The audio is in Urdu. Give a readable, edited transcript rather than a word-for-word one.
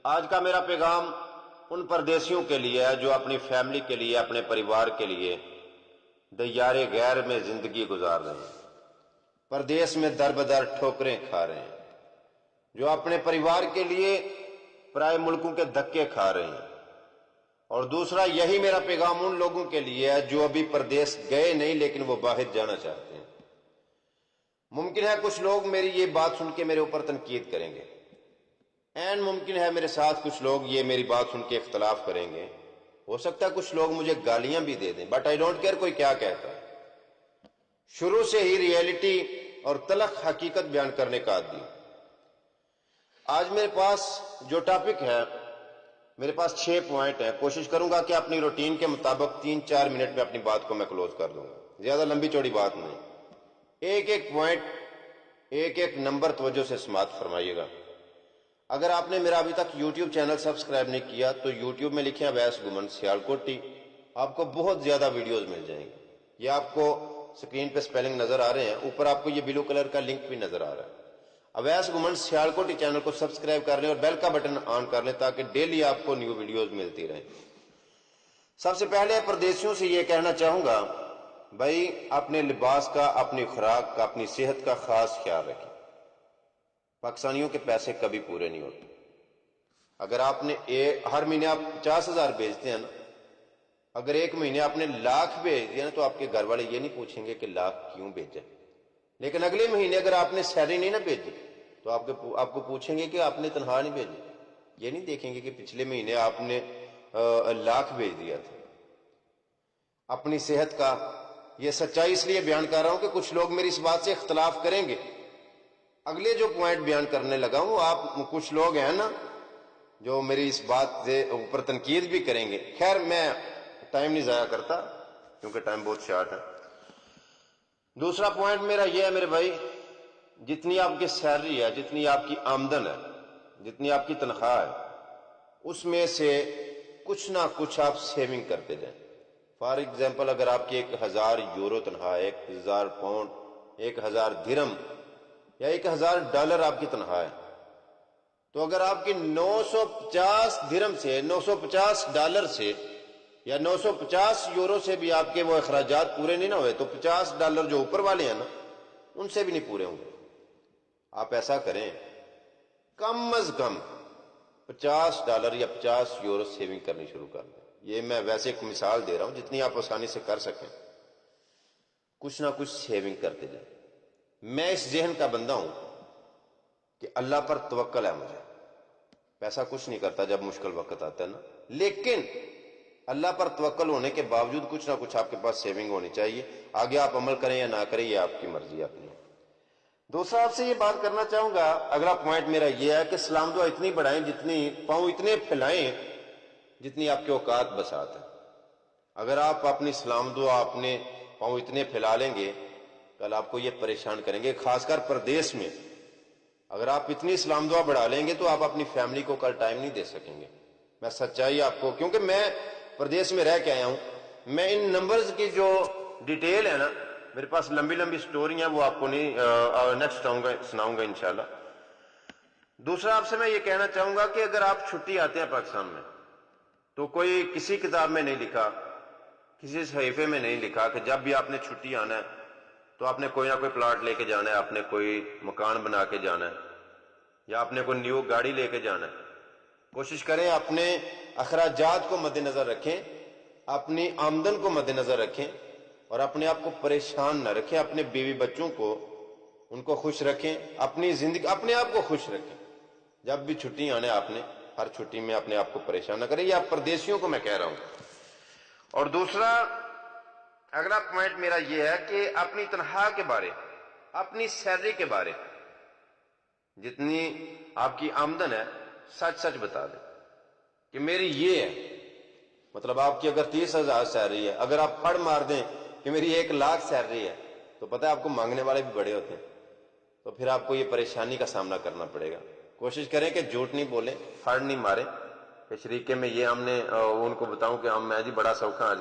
آج کا میرا پیغام ان پردیسیوں کے لیے ہے جو اپنی فیملی کے لیے، اپنے پریوار کے لیے دیار غیر میں زندگی گزار رہے ہیں، پردیس میں در بدر ٹھوکریں کھا رہے ہیں، جو اپنے پریوار کے لیے پرائے ملکوں کے دھکے کھا رہے ہیں۔ اور دوسرا یہی میرا پیغام ان لوگوں کے لیے ہے جو ابھی پردیس گئے نہیں لیکن وہ باہر جانا چاہتے ہیں۔ ممکن ہے کچھ لوگ میری یہ بات سن کے میرے اوپر تنقید کریں گے، این ممکن ہے میرے ساتھ کچھ لوگ یہ میری بات سن کے اختلاف کریں گے، ہو سکتا ہے کچھ لوگ مجھے گالیاں بھی دے دیں، بٹ آئی ڈونٹ کیئر کوئی کیا کہتا ہے۔ شروع سے ہی ریئلٹی اور تلخ حقیقت بیان کرنے کا عادی ہوں۔ آج میرے پاس جو ٹاپک ہے، میرے پاس 6 پوائنٹ ہیں، کوشش کروں گا کہ اپنی روٹین کے مطابق 3-4 منٹ میں اپنی بات کو میں کلوز کر دوں گا، زیادہ لمبی چوڑی بات نہیں، ایک ایک پوائنٹ، ایک ایک نمبر توجہ سے سماعت فرمائیے گا۔ اگر آپ نے میرا ابھی تک یوٹیوب چینل سبسکرائب نہیں کیا تو یوٹیوب میں لکھیں اویس گمن سیالکوٹی، آپ کو بہت زیادہ ویڈیوز مل جائیں گے۔ یہ آپ کو سکرین پہ سپیلنگ نظر آ رہے ہیں، اوپر آپ کو یہ بلو کلر کا لنک بھی نظر آ رہا ہے۔ اویس گمن سیالکوٹی چینل کو سبسکرائب کر لیں اور بیل کا بٹن آن کر لیں تاکہ ڈیلی آپ کو نیو ویڈیوز ملتی رہیں۔ سب سے پہلے پردیسیوں سے یہ کہنا چاہوں گا، بھائی اپنے لباس کا، اپنی خوراک کا، اپنی صحت کا خاص خیال رکھیں۔ پاکستانیوں کے پیسے کبھی پورے نہیں ہوتے۔ اگر آپ نے ہر مہینے آپ 50,000 بھیجتے ہیں نا، اگر ایک مہینے آپ نے 1,00,000 بھیج دیا نا تو آپ کے گھر والے یہ نہیں پوچھیں گے کہ 1,00,000 کیوں بھیجا، لیکن اگلے مہینے اگر آپ نے سیلری نہیں نہ بھیجی تو آپ کو پوچھیں گے کہ آپ نے تنخواہ نہیں بھیجی، یہ نہیں دیکھیں گے کہ پچھلے مہینے آپ نے 1,00,000 بھیج دیا تھا۔ اپنی صحت کا یہ سچائی اس لیے بیان کر رہا ہوں کہ کچھ لوگ میری اس بات سے اختلاف کریں گے۔ اگلے جو پوائنٹ بیان کرنے لگا ہوں، آپ کچھ لوگ ہیں نا جو میری اس بات سے اوپر تنقید بھی کریں گے، خیر میں ٹائم نہیں ضائع کرتا کیونکہ ٹائم بہت شارٹ ہے۔ دوسرا پوائنٹ میرا یہ ہے میرے بھائی، جتنی آپ کی سیلری ہے، جتنی آپ کی آمدن ہے، جتنی آپ کی تنخواہ ہے، اس میں سے کچھ نہ کچھ آپ سیونگ کرتے جائیں۔ فار ایگزامپل اگر آپ کی 1,000 یورو تنخواہ ہے، 1,000 پاؤنڈ، 1,000 درہم یا 1,000 ڈالر آپ کی تنخواہ ہے، تو اگر آپ کی 950 درہم سے، 950 ڈالر سے یا 950 یورو سے بھی آپ کے وہ اخراجات پورے نہیں نہ ہوئے تو 50 ڈالر جو اوپر والے ہیں نا ان سے بھی نہیں پورے ہوں گے۔ آپ ایسا کریں، کم از کم 50 ڈالر یا 50 یورو سیونگ کرنی شروع کر دیں۔ یہ میں ویسے ایک مثال دے رہا ہوں، جتنی آپ آسانی سے کر سکیں کچھ نہ کچھ سیونگ کرتے جائیں۔ میں اس ذہن کا بندہ ہوں کہ اللہ پر توکل ہے مجھے، پیسہ کچھ نہیں کرتا جب مشکل وقت آتا ہے نا، لیکن اللہ پر توکل ہونے کے باوجود کچھ نہ کچھ آپ کے پاس سیونگ ہونی چاہیے۔ آگے آپ عمل کریں یا نہ کریں یہ آپ کی مرضی اپنی۔ دوسرا آپ سے یہ بات کرنا چاہوں گا، اگلا پوائنٹ میرا یہ ہے کہ سلام دعا اتنی بڑھائیں، جتنی پاؤں اتنے پھیلائیں جتنی آپ کے اوقات بسات ہے۔ اگر آپ اپنی سلام دعا اپنے پاؤں اتنے پھیلا لیں گے، کل آپ کو یہ پریشان کریں گے، خاص کر پردیس میں اگر آپ اتنی سلام دعا بڑھا لیں گے تو آپ اپنی فیملی کو کل ٹائم نہیں دے سکیں گے۔ میں سچائی آپ کو، کیونکہ میں پردیس میں رہ کے آیا ہوں، میں ان نمبرز کی جو ڈیٹیل ہے نا، میرے پاس لمبی لمبی سٹوری ہیں، وہ آپ کو نہیں نیکسٹ سناؤں گا انشاءاللہ۔ دوسرا آپ سے میں یہ کہنا چاہوں گا کہ اگر آپ چھٹی آتے ہیں پاکستان میں تو کوئی کسی کتاب میں نہیں لکھا، کسی صحیفے میں نہیں لکھا کہ جب بھی آپ نے چھٹی آنا ہے تو آپ نے کوئی نہ کوئی پلاٹ لے کے جانا ہے، آپ نے کوئی مکان بنا کے جانا ہے یا آپ نے کوئی نیو گاڑی لے کے جانا ہے۔ کوشش کریں اپنے اخراجات کو مد نظر رکھیں، اپنی آمدن کو مد نظر رکھیں اور اپنے آپ کو پریشان نہ رکھیں، اپنے بیوی بچوں کو ان کو خوش رکھیں، اپنی زندگی اپنے آپ کو خوش رکھیں۔ جب بھی چھٹی آنے آپ نے ہر چھٹی میں اپنے آپ کو پریشان نہ کریں، یہ آپ پردیسیوں کو میں کہہ رہا ہوں۔ اور دوسرا اگلا پوائنٹ میرا یہ ہے کہ اپنی تنخواہ کے بارے، اپنی سیلری کے بارے، جتنی آپ کی آمدن ہے سچ سچ بتا دیں کہ میری یہ ہے۔ مطلب آپ کی اگر 30,000 سیلری ہے، اگر آپ پھڑ مار دیں کہ میری 1,00,000 سیلری ہے تو پتہ ہے آپ کو مانگنے والے بھی بڑے ہوتے ہیں، تو پھر آپ کو یہ پریشانی کا سامنا کرنا پڑے گا۔ کوشش کریں کہ جھوٹ نہیں بولیں، پھڑ نہیں ماریں کہ شریکے میں یہ ہم نے ان کو بتاؤں کہ میں جی بڑا سوکھا